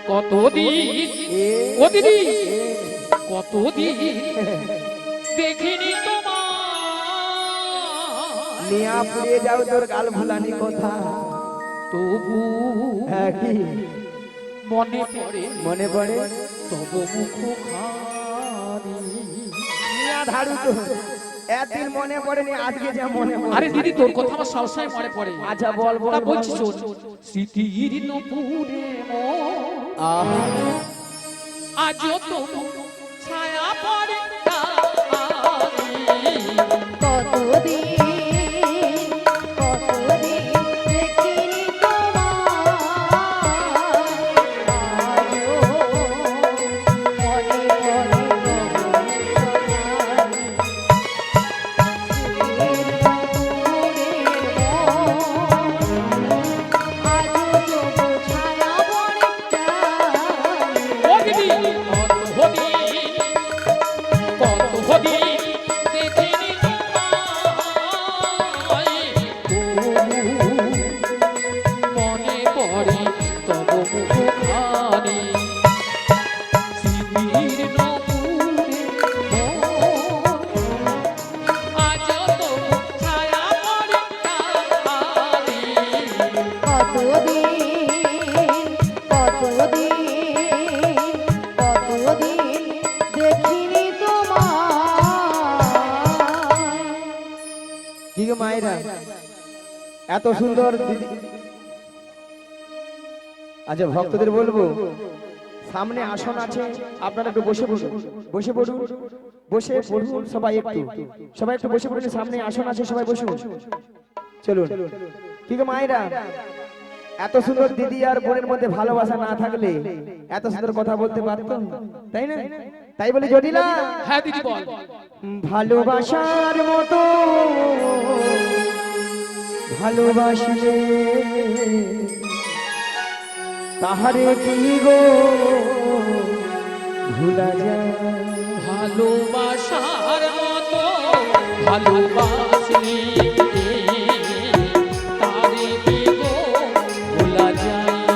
কতদিন ও দিদি কতদিন দেখিনি তোমার নিয়া পুড়িয়ে যাও তোর গাল ভুলানি কথা তবু কি মনে পড়ে তবু মুখখানি নিয়া ধারু তো একদিন মনে পড়েনি আজকে যা মনে পড়ে আরে দিদি তোর কথা আমার সবসময় মনে পড়ে আচ্ছা বল বল তা বলছি শোন স্মৃতির নপুরে আজও তো ছায়া পড়ে কতদিন দেখিনি মায়েরা এত সুন্দর দিদি আচ্ছা ভক্তদের বলবো সামনে আসন আছে আপনারা একটু বসে পড়ুন সবাই একটু বসে পড়ুন সামনে আসন আছে সবাই বসুন চলুন কি গো মায়েরা এত সুন্দর দিদি আর বোনের মধ্যে ভালোবাসা না থাকলে এত সুন্দর কথা বলতে পারতো তাই না তাই বলে জটিলা হ্যাঁ দিদি বল ভালোবাসার মতো ভালোবাসলে তাহারে কি গো ভুলা যায় ভালোবাসার মতো ভালোবাসলে তারে কি গো ভোলা যায়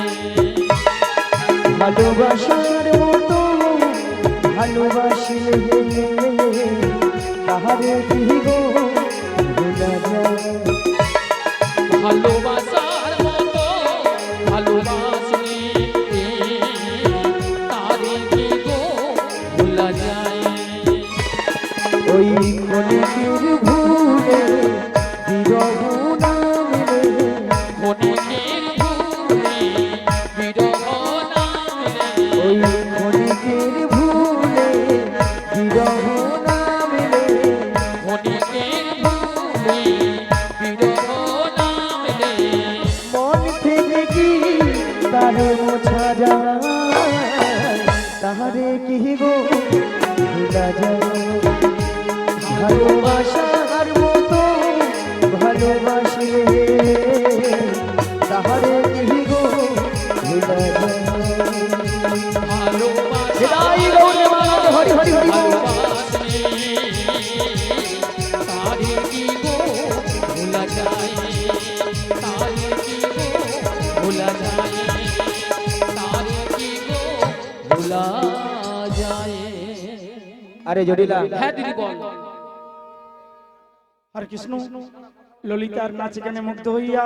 ভালোবাসার মতো ভালোবাসলে তাহারে কি গো ভুলা যায় ভালোবাসার মতো ভালোবাসলে তারে কি গো ভোলা যায় ওই ক্ষণিকের ভুলে বিরহ নামে ক্ষণিকের ভুলে বিরহ নামে ওই ক্ষণিকের ভুলে বিরহ নামে ক্ষণিকের ভুলে বিরহ নামে মন থেকে কি তারে মোছা যায় তাহারে কি গো ভুলা যায় ভালোবাসার মতো ভালোবাসলে তাহারে কি গো ভুলা যায় জয় গৌরে মালা হরি হরি হরি বল। তারে কি গো ভোলা যায় তারে কি গো ভোলা যায় তারে কি গো ভোলা যায় আরে জটিলা হ্যাঁ দিদি বল হরে কৃষ্ণ ললিতার নাচে গানে মুগ্ধ হইয়া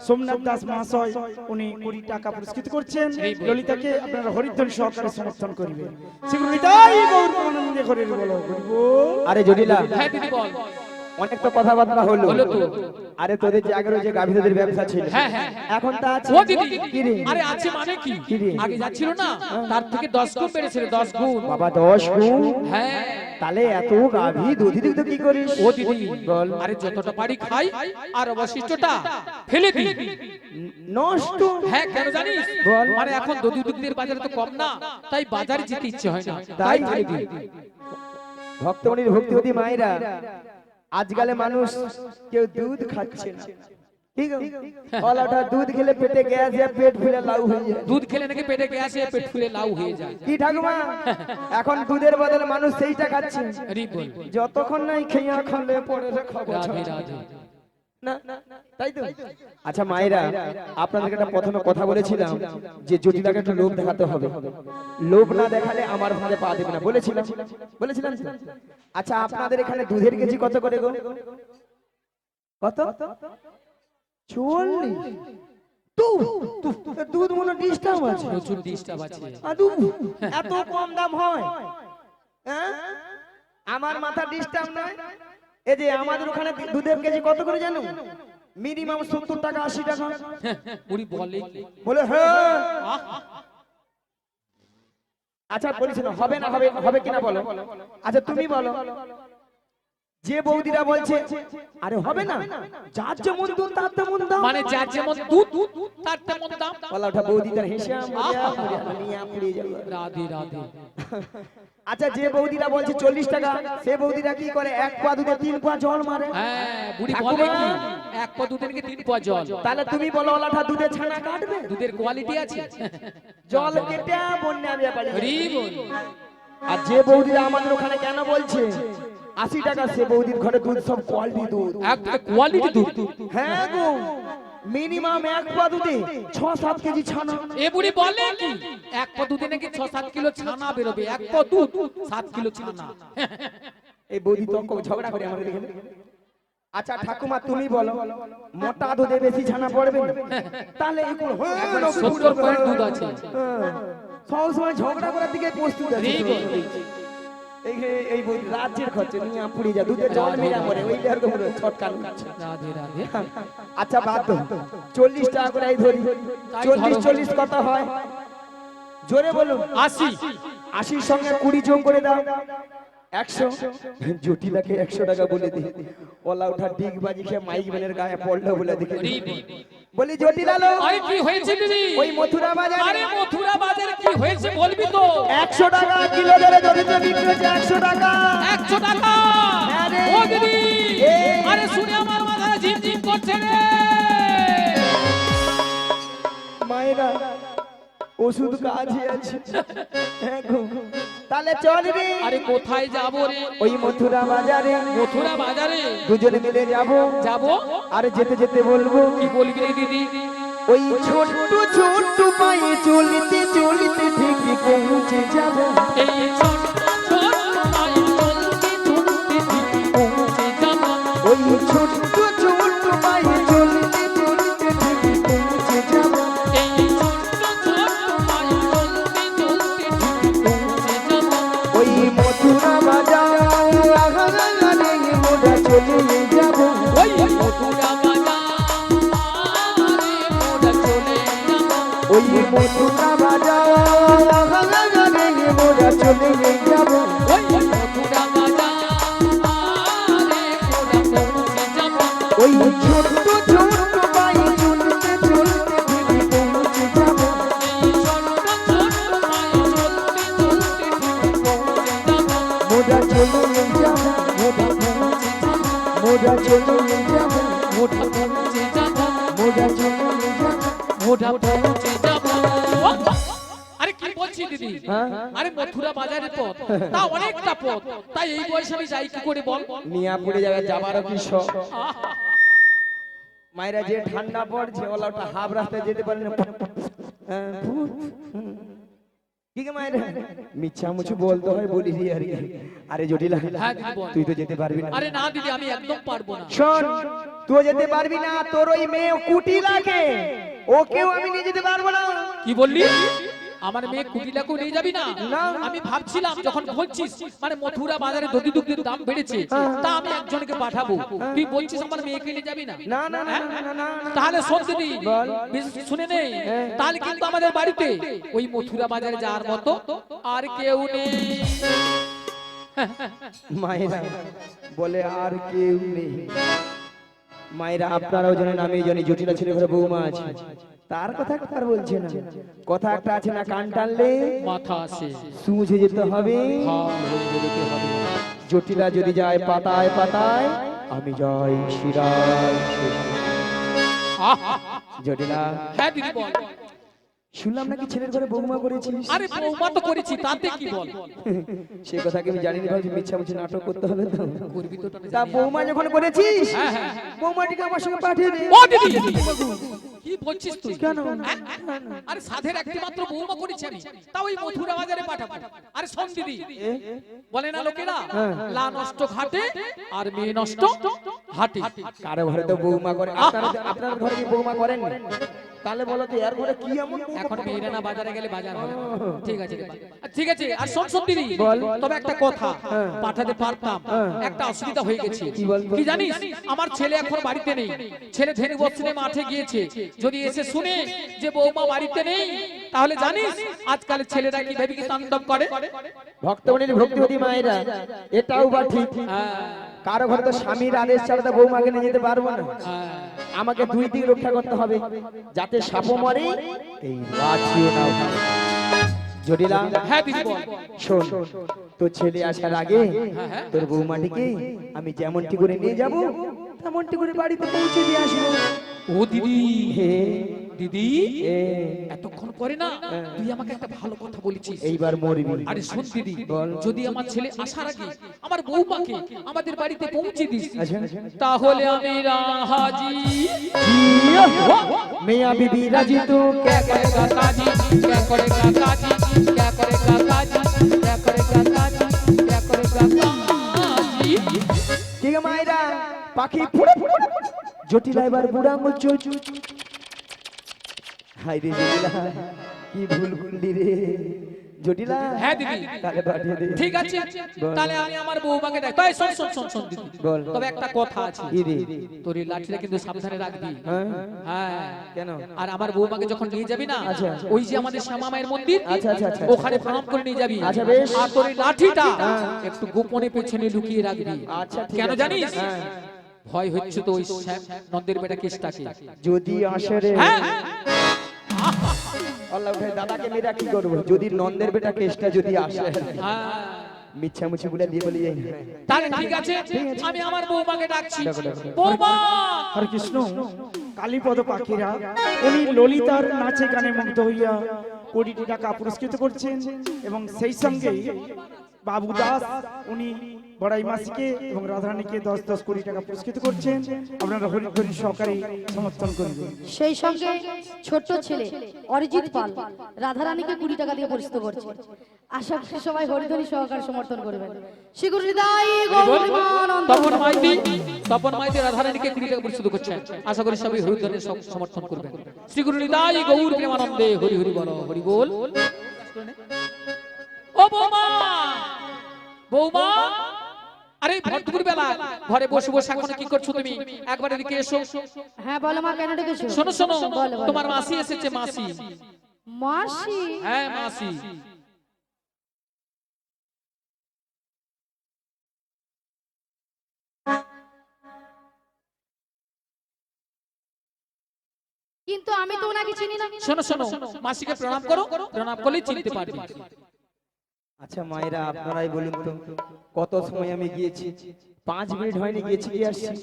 সোমনাথ দাস মহাশয় উনি 20 টাকা পুরস্কৃত করছেন ললিতাকে আপনারা হরিধ্বনি সহকারে সমর্থন করবেন শ্রীগুরুতাই গৌর আনন্দে করে বলো আরে জটিলা হ্যাঁ দিদি বল অনেক তো কথাবার্তা হলো হলো তো। আরে তোদের যে আগের যে গাভীদের ব্যবসা ছিল হ্যাঁ হ্যাঁ এখন তা আছে ও দিদি কি রে আরে আছে মানে কি কি রে? আগে যাচ্ছিল না তার থেকে 10 গুণ বেড়েছিল 10 গুণ বাবা 10 গুণ হ্যাঁ তাহলে এত গাভী দুধি তো কি করিস ও দিদি বল আরে যতটা পারি খাই আর অবশিষ্টটা ফেলে দিই নষ্ট হ্যাঁ কেন জানিস বল। মানে এখন দুধের বাজারে তো কম না তাই বাজারে যেতে ইচ্ছে হয় না তাই তাই ফেলে দিই ভক্তমণির ভক্তিবতী মায়েরা আজকালে মানুষ কেউ দুধ খাচ্ছে না ঠিক আছে ওলাটা দুধ খেলে পেটে গ্যাস या পেট ফুলে লাউ হয়ে যায় দুধ খেলে নাকি পেটে গ্যাস এ পেট ফুলে লাউ হয়ে যায় কি ঠাকুমা এখন দুধের বদলে মানুষ সেইটা খাচ্ছে আরে বল যতক্ষণ নাই খেয়া খালে পরে রে খাবো রাধে রাধে না তাই তো। আচ্ছা মায়েরা, আপনাদেরকে একটা প্রথমে কথা বলেছিলাম যে জটিলাকে একটু লোভ দেখাতে হবে, লোভ না দেখালে আমার ভাগে পা দেবে না, বলেছিলাম বলেছিলাম তো? আচ্ছা আপনাদের এখানে দুধের কেজি কত করে গো? কত? 40। দুধ মনে ডিস্টার্ব আছে, প্রচুর ডিস্টার্ব আছে। আদু এত কম দাম হয়? হ্যাঁ আমার মাথা ডিস্টার্ব নয়। এই যে আমাদের ওখানে দুধের কেজি কত করে জানো? মিনিমাম 70 টাকা 80 টাকা। উনি বলে বলে হ্যাঁ। আচ্ছা বলছি না হবে না, হবে হবে কিনা বলো? আচ্ছা তুমি বলো। যে বৌদিরা বলছে আরে হবে না, যার যেমন দুধ তার তেমন দাম, মানে যার যেমন দুধ তার তেমন দাম। বলা ওটা বৌদিটার হিসাব নিয়ে পুড়িয়ে যাবে। রাধে রাধে। আচ্ছা যে বৌদিরা বলছে 40 টাকা, সে বৌদিরা কি করে? এক পা দুধে 3 পা জল মারে। হ্যাঁ বুড়ি বলে কি এক পা দুধের কি 3 পা জল। তাহলে তুমি বলো ওলাটা দুধে ছানা কাটবে? দুধের কোয়ালিটি আছে, জল কেটে বন্যা ব্যাপারে। হরি বল। আর যে বৌদিরা আমাদের ওখানে কেন বলছে 80 টাকা, সে বৌদির ঘরে দুধ সব কোয়ালিটি দুধ, একটা কোয়ালিটি দুধ। হ্যাঁ গো মিনিমাম এক পা দুধে 6-7 কেজি ছানা। এ বুড়ি বলে কি এক পা দুধে নাকি 6-7 কিলো ছানা বেরোবে, এক পা দুধ 7 কিলো ছানা। এই বৌদি তো ঝগড়া করে আমাদের এখানে। আচ্ছা ঠাকুমা তুমি বলো মোটা দুধে বেশি ছানা পড়বে না? তাহলে এগুলো 70 দুধ আছে। সব সময় ঝগড়া করার দিকে প্রস্তুত আছে। হরি বল। এই বৌদি রাজ্যের খরচে নিয়ে পুড়ে যা, দুধে জল মেরা পড়ে ওই দেড় করে ছটকান। রাধে রাধে। আচ্ছা বাদ দাও, 40 টাকা করে এই ধরি, 40 কত হয়? জোরে বলুন। 80। 80 সঙ্গে 20 যোগ করে দাও 100। জটিলাকে 100 টাকা বলে দি, ওলা ওঠা ডিগ বাজি খেয়ে মাইক ম্যানের গায়ে পড়লো বলে দেখে বলি জটিলা লো। আরে কি হয়েছে দিদি? ওই মথুরা বাজারে। আরে মথুরা বাজারে কি হয়েছে বলবি তো? 100 টাকা কিলো ধরে দরিদ্র বিক্রি হচ্ছে 100 টাকা। 100 টাকা? হ্যাঁ রে। ও দিদি এই। আরে শুনে আমার মাথা ঝিমঝিম করছে রে। মায়েরা ওষুধ কাজে আছে। হ্যাঁ গো। তাহলে চল রে। আরে কোথায় যাব রে? ওই মথুরা বাজারে। মথুরা বাজারে দুজনে মিলে যাব। যাব? আরে যেতে যেতে বলবো কি বলবি রে দিদি? ওই ছোট্ট ছোট্ট পায়ে চলতে চলতে ঠিকই পৌঁছে যাব। এই ছোট ছোট পায়ে চলতে চলতে ঠিকই পৌঁছে যাব। ওই ছোট্ট ছোট্ট পায়ে চলতে চলতে ঠিকই পৌঁছে যাব। এই ছোট ছোট পায়ে চলতে চলতে ঠিকই পৌঁছে যাব। ওই মথুরা বাজারে মোরা চলে যাব। ওই মথুরা বাজারে মোরা চলে যাব। ওই মথুরা বাজারে মোরা চলে যাব। ওই মথুরা বাজারে মোরা পৌঁছে যাব। ওই ছোট্ট ছোট্ট পায়ে চলতে চলতে ঠিকই পৌঁছে যাব। এই ছোট ছোট পায়ে চলতে চলতে ঠিকই পৌঁছে যাব। মোরা চলে যাব। মোরা চলে যাব। মোটা পৌঁছে যাব। মোরা চলে যাব। মোটা পৌঁছে যাব। আরে কি বলছি দিদি? হ্যাঁ? আরে মথুরা বাজারের পথ তা অনেকটা পথ, তাই এই বয়সে আমি যাই কি করে বল? মিয়া পড়ে যাবে যাবারও কি শখ। আহা! মায়েরা যে ঠান্ডা পড়ছে ওলা ওটা হাফ রাস্তায় যেতে পারে না। হ্যাঁ, কি গে মায়েরা মিচ্ছা মুছু বলতে হয় বলি রে আর কি। আরে জটিলা হ্যাঁ দিদি বল। তুই তো যেতে পারবি না। আরে না দিদি আমি একদম পারবো না। শোন তুই যেতে পারবি না, তোর ওই মেয়ে কুটিলাকে ওকেও আমি নিয়ে যেতে পারবো না। কি বললি? আমার মেয়ে কুটিলাকেও নিয়ে যাবি না? না। আমি ভাবছিলাম যখন বলছিস মানে মথুরা বাজারে দধি দুধের দাম বেড়েছে, তা আমি একজনকে পাঠাবো, তুই বলছিস আমার মেয়েকে নিয়ে যাবি না? না না না হ্যাঁ? না না, না। তাহলে শোন দিদি বল। শুনে নেই, তাহলে কিন্তু আমাদের বাড়িতে ওই মথুরা বাজারে যাওয়ার মতো আর কেউ নেই। মায়েরা বলে আর কেউ নেই। মায়েরা আপনারাও জানেন আমি জানি জটিলা ছেলে ঘরে বৌমা আছে, তার কথা আর বলছে না। কথা একটা আছে না, কান টানলে মাথা আসে। সুঝে যেতে হবে। হ্যাঁ, যেতে হবে। জটিলা যদি যায় পাতায় পাতায়, আমি যাই শিরায় শিরায়। আহা! জটিলা হ্যাঁ দিদি বল। শুনলাম নাকি ছেলের ঘরে বৌমা করেছিস? আরে বৌমা তো করেছি, তাতে কি বল? সে কথা কি আমি জানি না, ভাবছি মিথ্যামিথ্যা নাটক করতে হবে তো। করবি তো তা তা বৌমা যখন করেছিস, হ্যাঁ, হ্যাঁ। বৌমাটিকে আমার সঙ্গে পাঠিয়ে দে। ও দিদি, কি বলছিস তুই? কেন? হ্যাঁ? আরে সাধের একটি মাত্র বৌমা করেছি আমি, তাও ওই মথুরা বাজারে পাঠাবো। আরে শোন দিদি, বলে না লোকেরা লা নষ্ট ঘাটে আর মেয়ে নষ্ট হাটে। কারো ঘরে তো বৌমা করে, আপনার ঘরে কি বৌমা করেন? তাহলে বলো তো এর ঘরে কি এমন বৌমা? এখন মেয়েরা না বাজারে গেলে বাজার হবে। ঠিক আছে রে বাবা। ঠিক আছে, আর শোন শোন দিদি, বল। তবে একটা কথা পাঠাতে পারতাম, একটা অসুবিধা হয়ে গেছে। কি বলবো? কি জানিস, আমার ছেলে এখন বাড়িতে নেই, ছেলে ধেনু বছরে মাঠে গিয়েছে। যদি এসে শুনে যে বৌমা বাড়িতে নেই, তাহলে জানিস আজকাল ছেলেরা কি ভেবে কি তাণ্ডব করে। ভক্তমণির ভক্তিবতী মায়েরা, এটাও বা ঠিক। কারো ঘরে তো স্বামীর আদেশ ছাড়া তো বৌমাকে নিয়ে যেতে পারবো না। আমাকে দুই দিক রক্ষা করতে হবে, যাতে সাপও মরে এই লাঠিও না ভাঙে। জটিলা, হ্যাঁ দিদি বল। শোন, তোর ছেলে আসার আগে তোর বৌমাটিকে আমি যেমনটি করে নিয়ে যাব, তেমনটি করে বাড়িতে পৌঁছে দিয়ে আসবো। ও দিদি, হে দিদি এ, এতক্ষণ পরে না তুই আমাকে একটা ভালো কথা বলেছিস। এইবার মরবি। আরে শোন দিদি, বল। যদি আমার ছেলে আসার আগে আমার বৌমাকে আমাদের বাড়িতে পৌঁছে দিস, আচ্ছা। তাহলে আমি রাজি। मियां बीबी राजी तू क्या करेगा काजी, क्या करेगा काजी, क्या करेगा काजी, क्या करेगा काजी, क्या करेगा काजी। ठीक है मायरा पाखी फुड़े জটিলা এবার বুড়া আঙুল চুচ। হাই রে জটিলা, কি ভুল করলি রে জটিলা। হ্যাঁ দিদি, তাহলে পাঠিয়ে দে। ঠিক আছে, তাহলে আমি আমার বৌমাকে ডাক। তাই শোন শোন শোন শোন দিদি, বল। তবে একটা কথা আছে, কি রে? তোর এই লাঠিটা কিন্তু সাবধানে রাখবি। হ্যাঁ হ্যাঁ, কেন? আর আমার বৌমাকে যখন নিয়ে যাবি না, আচ্ছা। ওই যে আমাদের শ্যামা মায়ের মন্দির, আচ্ছা, আচ্ছা, আচ্ছা। ওখানে প্রণাম করে নিয়ে যাবি। আচ্ছা, বেশ। আর তোর এই লাঠিটা হ্যাঁ। একটু গোপনে পেছনে লুকিয়ে রাখবি। আচ্ছা, ঠিক কেন আছে। জানিস? হ্যাঁ। ভয় হচ্ছে তো ওই নন্দের বেটা কেসটাকে। যদি আসে রে হ্যাঁ, আল্লাহ ভাই, দাদাকে মেয়েরা কি করবো যদি নন্দের বেটা কেসটা যদি আসে? হ্যাঁ। মিথ্যা মুছি বলে দিয়ে বলি যাই না। তাহলে ঠিক আছে, আমি আমার বৌমাকে ডাকছি। ডাকো, ডাকো। বৌমা, হরে কৃষ্ণ। কালীপদ পাখিরা উনি ললিতার নাচে গানে মুগ্ধ হইয়া কোটিটি টাকা পুরস্কৃত করছেন, এবং সেই সঙ্গে বাবু দাস উনি বড়াই মাসিকে এবং রাধারানীকে 10 কোটি টাকা পুরস্কৃত করছেন। আপনারা হরিধ্বনি সহকারে সমর্থন করবেন। সেই সঙ্গে ছোট্ট ছেলে অরিজিৎ পাল রাধারানীকে 20 টাকা দিয়ে পুরস্কৃত করছে। আশা করি সবাই হরিধ্বনি সহকারে সমর্থন করবেন। শ্রীগুরুদাই গৌরীমানন্দ। তপন মাইতি রাধারানীকে 20 টাকা পুরস্কৃত করছেন। আশা করি সবাই হরিধনের সমর্থন করবেন। শ্রী গুরু নিতাই গৌর প্রেমানন্দে হরি হরি বল, হরি বল। ও বৌমা, বৌমা, আরে ভরদুপুর বেলা ঘরে বসে বসে এখন কি করছো তুমি? একবার এদিকে এসো। হ্যাঁ বলো মা, কেন ডেকেছো? শোনো শোনো, বলো, বলো। তোমার মাসি এসেছে। মাসি, মাসি? হ্যাঁ মাসি। কিন্তু আমি তো ওনাকে চিনি না। শোনো শোনো, মাসিকে প্রণাম করো, প্রণাম করলেই চিনতে পারবে। আচ্ছা মায়েরা, আপনারাই বলুন তো, কত সময় আমি গিয়েছি? 5 মিনিট হয়নি, গিয়েছি কি আসছি?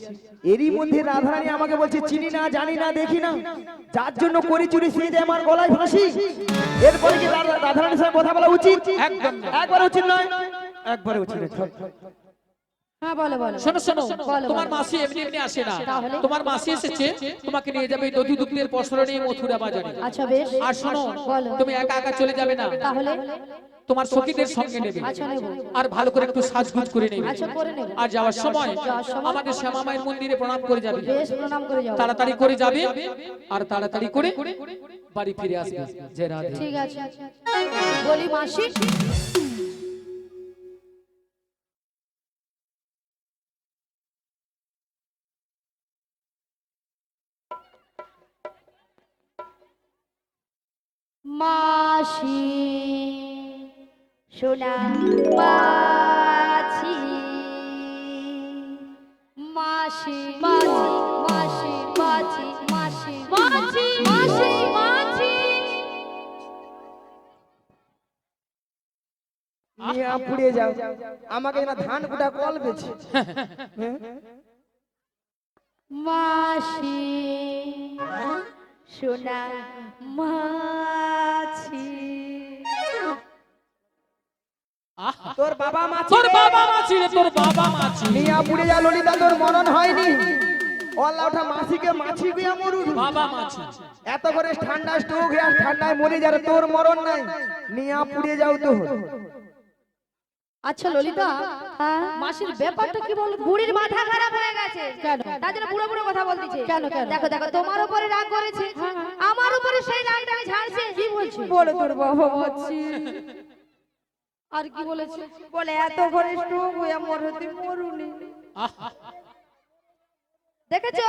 এরই মধ্যে রাধারানী আমাকে বলছে চিনি না, জানি না, দেখি না, যার জন্য করি চুরি সেই দিয়ে আমার গলায় ফাঁসি। এরপরে কি রাধারানীর সঙ্গে কথা বলা উচিত? একদম না। একবার উচিত নয়, একবারে উচিত নয়। থাক, থাক। হ্যাঁ বলো বলো। শোনো শোনো, বলো, তোমার বলো। মাসি এমনি এমনি আসে না। তাহলে? তোমার মাসি এসেছে, তোমাকে নিয়ে যাবে দধি দুগ্ধের পসরণে মথুরা বাজারে। আচ্ছা বেশ। আর শোনো, বলো। তুমি একা একা চলে যাবে না, তাহলে? তোমার সখীদের সঙ্গে নেবে। আচ্ছা নেব। আর ভালো করে একটু সাজগুজ করে নেবে। আচ্ছা করে নেব। আর যাওয়ার সময় যাওয়ার সময় আমাদের শ্যামা মায়ের মন্দিরে প্রণাম করে যাবে। বেশ, প্রণাম করে যাও। তাড়াতাড়ি করে যাবে আর তাড়াতাড়ি করে বাড়ি ফিরে আসবে। জয় রাধে। ঠিক আছে। বলি মাসি, মাসি সোনা মাছি, মাসি মাছি, মাছি মাছি, মাছি মাছি, মাছি। মিয়া পুড়িয়ে যাও, আমাকে না ধান কুটা কল বেছে। মাসি সোনা মাছি। আহা, তোর বাবা মাছি তোর রে। বাবা মাছি রে, তোর বাবা মাছি। মিয়া পুড়ে যা ললিতা, তোর মরণ হয়নি। ওলা ওঠা মাছিকে মাছি গিয়া মরু। বাবা মাছি। এত করে ঠান্ডা স্ট্রোক হয়ে আর ঠান্ডায় মরে যাবে, তোর মরণ নাই। মিয়া পুড়ে যাও তো। আচ্ছা ললিতা, মাসির ব্যাপারটা কি বলো? বুড়ির মাথা খারাপ হয়ে গেছে। কেন? তার জন্য বুড়ো বুড়ো কথা বলতেছে। কেন কেন? দেখো দেখো, তোমার উপরে রাগ করেছে, আমার উপরে সেই রাগটা আমি ঝাড়ছে। কি বলছে? বলে তোর বাবা মাছি। আর কি বলেছে? বলে এত করে স্ট্রোক হয়ে মরতে মরুনি। আহা, দেখেছো,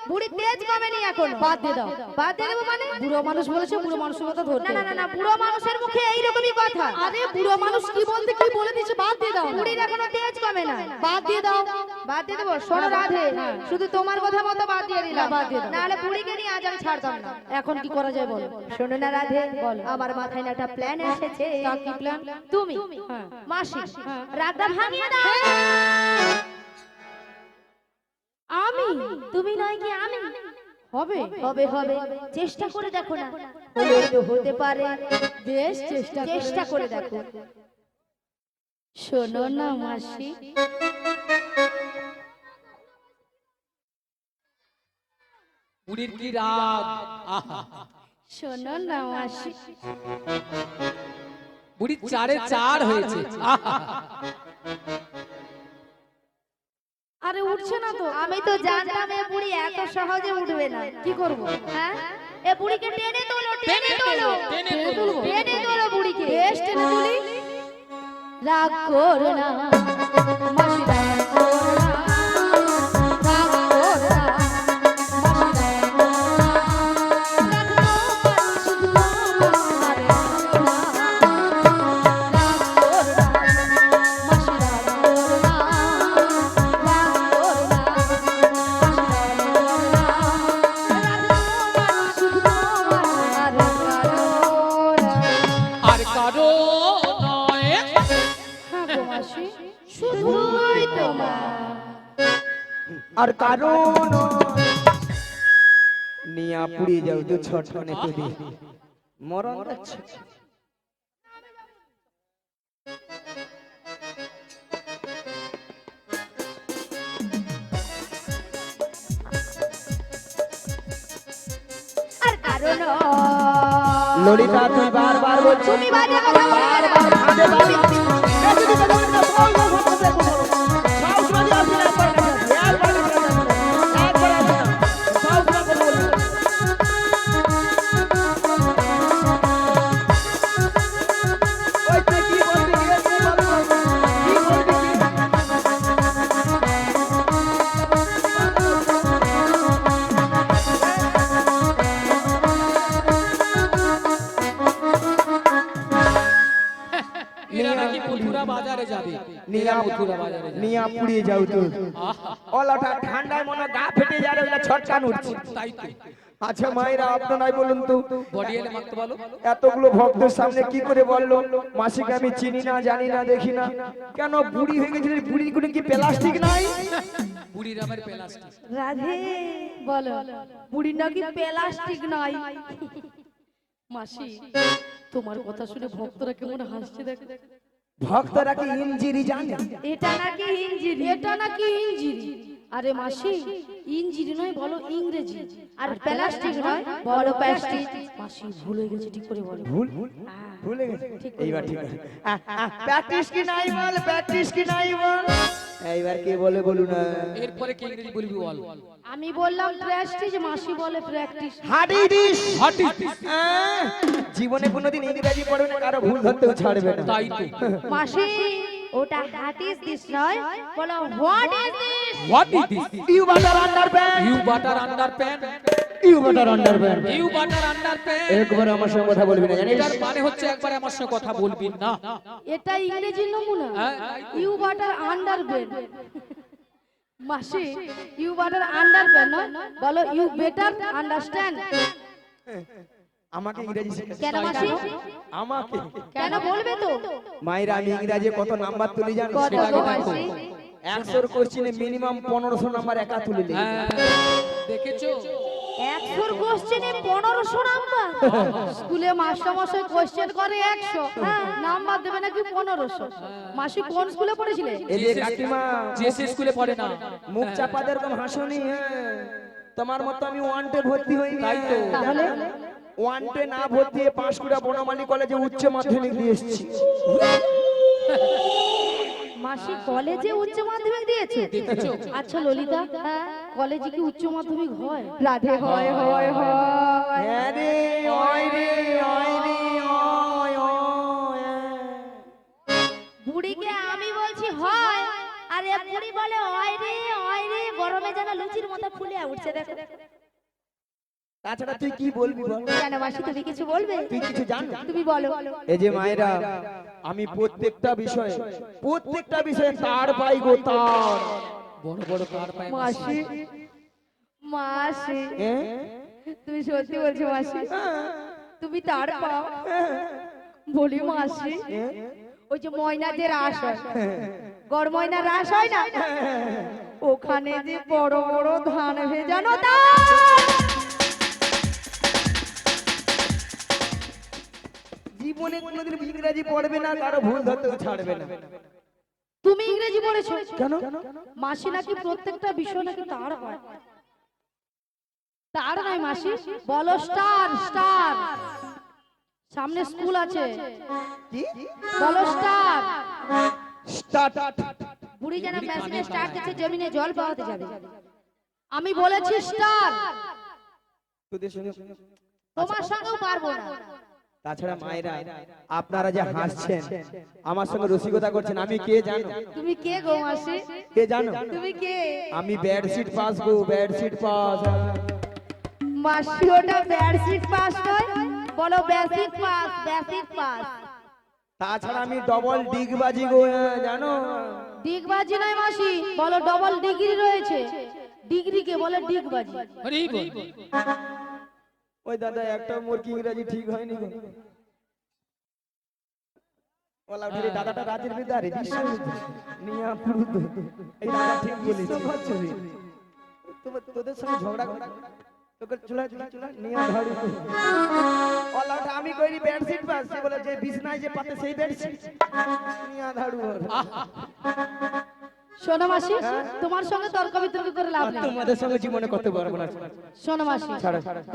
বুড়ি তেজ কমেনি এখন। বাদ দিয়ে দাও। বাদ দিয়ে দেবো মানে? বুড়ো মানুষ বলেছে, বুড়ো মানুষের কথা ধরতে না না হবে। না না, বুড়ো মানুষের মুখে এইরকমই কথা। আরে বুড়ো মানুষ কি বলতে কি বলে দিচ্ছে, বাদ দিয়ে দাও। বুড়ির এখনো তেজ কমে না। বাদ দিয়ে দাও। বাদ দিয়ে দেবো। শোনো রাধে, শুধু তোমার কথা মতো বাদ দিয়ে দিলাম, বাদ দিয়ে দাও। নাহলে বুড়িকে নিয়ে আজ আমি ছাড়তাম না। এখন কি করা যায় বলো? শোনো না রাধে, বলো। আমার মাথায় না একটা প্ল্যান এসেছে। তা কি প্ল্যান? তুমি হ্যাঁ। মাসি রাগটা ভাঙিয়ে দাও। আমি? তুমি নয় কি আমি? হবে হবে হবে, চেষ্টা করে দেখো না, হলেও তো হতে পারে। বেশ চেষ্টা করে দেখো। শোনো না মাসি, বুড়ির কি রাগ। আহা, শোনো না মাসি। বুড়ি চারে চার হয়েছে। আহা, আরে উঠছে না তো। আমি তো জানতাম এ বুড়ি এত সহজে উঠবে না। কি করব? হ্যাঁ, এ বুড়িকে টেনে তোলো, টেনে টেনে তোলো, তোলো, টেনে তোলো। টেনে তোলো বুড়িকে। বেশ টেনে তুলি। রাগ করো না মাসি, রাগ করো না, রাগ করো না মাসি, রাগ করো না। রাগ তোমার শুধু আমার, রাগ করো না। রাগ করো না মাসি, রাগ করো না, রাগ করো না মাসি, রাগ করো না। রাগ তোমার শুধু আমার, আর কারো নয়। হ্যাঁ গো মাসি, শুধুই তোমার। আর কারণ মিয়া পুড়ে যাও তো, ছটফটে তো দি মরণ যাচ্ছে। আর কারণ ললিতা তুই বারবার বলছিস, তুমি বাজে কথা বলবে না। বারবার ভাবে বাড়ি বেশি দিতে দেবেন না, বল বল বল বল সাউস বাজি আসবে না, একবার না একবার না একবার না সাউস না বল বল। ওই তুই কি বলবি রে, তুই বল বল কি বলবি কি? এরা নাকি মথুরা বাজারে যাবে। নিয়া মথুরা বাজারে যাবে। নিয়া পুড়িয়ে যাও তো। আহা, ওলাটা ঠান্ডায় মনে গা ফেটে যাবে, ওলা ছটকান উঠছে। তাই তো। আচ্ছা মায়েরা আপনারাই বলুন তো, বডি এলে মাখতে বলো। এতগুলো ভক্তের সামনে কি করে বললো মাসিকে আমি চিনি না, জানি না, দেখি না? কেন বুড়ি হয়ে গেছিল? বুড়ির কোনো কি প্লাস্টিক নাই? বুড়ির আমার প্লাস্টিক। রাধে, বলো। বুড়ি নাকি প্লাস্টিক নাই। মাসি, তোমার কথা শুনে ভক্তরা কেমন হাসছে দেখ। ভক্তরা কি ইঞ্জিরি জানে? এটা নাকি ইঞ্জিন। এটা নাকি ইঞ্জিরি। আরে মাসি, ইঞ্জিরি নয় বলো ইংরেজি। আর প্লাস্টিক নয়, বলো প্লাস্টিক। মাসি ভুল হয়ে গেছে, ঠিক করে বলো। ভুল ভুলে গেছে, এইবার ঠিক আছে। প্র্যাকটিস কি নাই বল, প্র্যাকটিস কি নাই বল। এইবার কে বলে বলুন না। এরপরে কি ইংরেজি বলবি বল। আমি বললাম প্র্যাকটিস, মাসি বলে প্র্যাকটিস। হাডিডিস। What is this? জীবনে কোনোদিন ইংরেজি পড়বে না, কারো ভুল ধরতেও ছাড়বে না। তাই তো। মাসি, ওটা হোয়াট ইজ দিস নয়, বলো what is this. What is this? You butter underpant, You butter underpants. You butter underpant. You butter underpants. একবার আমার সঙ্গে কথা বলবি না, জানিস? এটার মানে হচ্ছে একবার আমার সঙ্গে কথা বলবি না। এটা ইংরেজি নমুনা। হ্যাঁ, ইউ বাটার আন্ডারবেড। মাসি, ইউ বাটার আন্ডারবেড নয়, বলো ইউ বেটার আন্ডারস্ট্যান্ড। আমাকে ইংরেজি শেখাচ্ছে। কেন মাসি? আমাকে কেন বলবে তো? মায়েরা আমি ইংরেজি কত নাম্বার তুলি জানো? কত সেটাকে গো দেখো। মাসি? 100 কোশ্চেনে মিনিমাম 1500 নাম্বার একা তুলে নিই। হ্যাঁ, দেখেছো? 100 কোশ্চেনে 1500 নাম্বার। স্কুলে মাস্টারমশাই কোশ্চেন করে 100, নাম্বার দেবে নাকি 1500। মাসি কোন স্কুলে পড়েছিলে? এই যে কাকিমা যে সে স্কুলে পড়ে না, মুখ চাপা দিয়ে এরকম হাসনি। তোমার মতো আমি ওয়ানটে ভর্তি হইনি। তাই তো। তাহলে ওয়ানটে না ভর্তি হয়ে পাঁশকুড়া বনমালী কলেজে উচ্চ মাধ্যমিক দিয়ে এসেছি। মাসি কলেজে উচ্চ মাধ্যমিক দিয়েছে? দেখেছো? আচ্ছা ললিতা, কলেজে কি উচ্চ মাধ্যমিক হয়? রাধে হয় হয় হয়। হ্যাঁ রে, ওই রে, ওই রে, ওই, ওই। বুড়িকে আমি বলছি হয়, আর এ বুড়ি বলে ওই রে ওই রে, গরমে যেন লুচির মতো ফুলে উঠছে। দেখো তাছাড়া তুই কি বলবি বল? কেন মাসি, তুমি কিছু বলবে? তুই কিছু জানো? তুমি বলো। এই যে মায়েরা, আমি প্রত্যেকটা বিষয়ে তার পাই গো, তার। বড় বড় কার পায় মাসি, মাসি, তুমি সত্যি বলছো মাসি? তুমি তার পাও? বলি মাসি, ওই যে ময়না যে রাস হয়, গড় ময়না রাস হয় না, ওখানে যে বড় বড় ধান ভেজানো জীবনে কোনোদিন ইংরেজি পড়বে না, কারো ভুল ধরতেও ছাড়বে না। তুমি ইংরেজি পড়েছো কেন? মাসি নাকি প্রত্যেকটা বিষয় নাকি তার হয়। তার নয় মাসি, বলো স্টার। স্টার সামনে স্কুল আছে, কি? বলো স্টার। স্টার্ট। বুড়ি যেন মেশিনে স্টার্ট দিচ্ছে, জমিনে জল পাওয়াতে যাবে। আমি বলেছি স্টার, তোদের সঙ্গে তোমার সঙ্গেও পারবো না। তাছাড়া মায়েরা, আপনারা যে হাসছেন, আমার সঙ্গে রসিকতা করছেন, আমি কে জানো? তুমি কে গো মাসি? কে জানো? তুমি কে? আমি বেডশিট পাস গো, বেডশিট পাস। মাসি ওটা বেডশিট পাস নয়, বলো বেসিক পাস। Basic pass. তাছাড়া আমি ডবল ডিগবাজি গো, জানো? ডিগবাজি নয় মাসি, বলো ডবল ডিগ্রি রয়েছে। ডিগ্রি কে বলে ডিগবাজি। হরি বল। ওই দাদা, একটা মোর কি ইংরেজি ঠিক হয়নি গো। ওলা উঠে দাদাটা রাতের বিদারে নিয়া পুরুদ। এই দাদা ঠিক বলেছে। তোদের সঙ্গে ঝগড়া তোকে চুলা নিয়া ধরি। ওলা উঠে আমি কইরি বেডশিট পাস, সে বলে যে বিছনায় যে পাতে সেই বেডশিট নিয়া ধাড়ু। শোনো মাসি, তোমার সঙ্গে তর্ক বিতর্ক করে লাভ নেই। তোমাদের সঙ্গে জীবনে কত বড় বড় আছে। শোনো মাসি,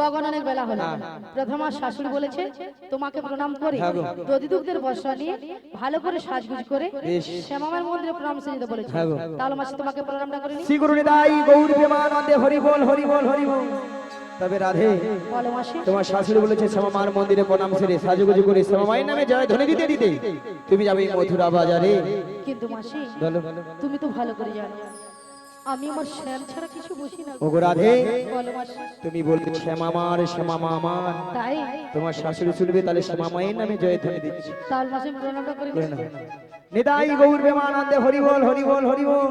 গগন অনেক বেলা হলো। প্রথম আমার শাশুড়ি বলেছে তোমাকে প্রণাম করে দধি দুগ্ধের বর্ষা নিয়ে ভালো করে সাজগুজ করে শ্যামামার মন্দিরে প্রণাম সেজতে বলেছে। তাহলে মাসি তোমাকে প্রণামটা করে নি। শ্রী গুরু নিতাই গৌর প্রেমানন্দে হরি বল, হরি বল, হরি বল। তবে রাধে, বলো মাসি। তোমার শাশুড়ি বলেছে শ্যামামার মন্দিরে প্রণাম সেরে সাজুগুজু করে শ্যামামায়ের নামে জয় ধ্বনি দিতে দিতে তুমি যাবে মথুরা বাজারে। কিন্তু মাসি, তুমি তো ভালো করে জানো আমি আমার শ্যাম ছাড়া কিছু বুঝি না। ওগো রাধে, বলো মাসি। তুমি বলবে শ্যামামার, শ্যামামা আমার। তাই তোমার শাশুড়ি শুনবে, তাহলে শ্যামামায়ের নামে জয় ধ্বনি দিচ্ছি। তাহলে মাসি প্রণামটা করে নি। নিতাই গৌর প্রেমানন্দে হরি বল, হরি বল, হরি বল।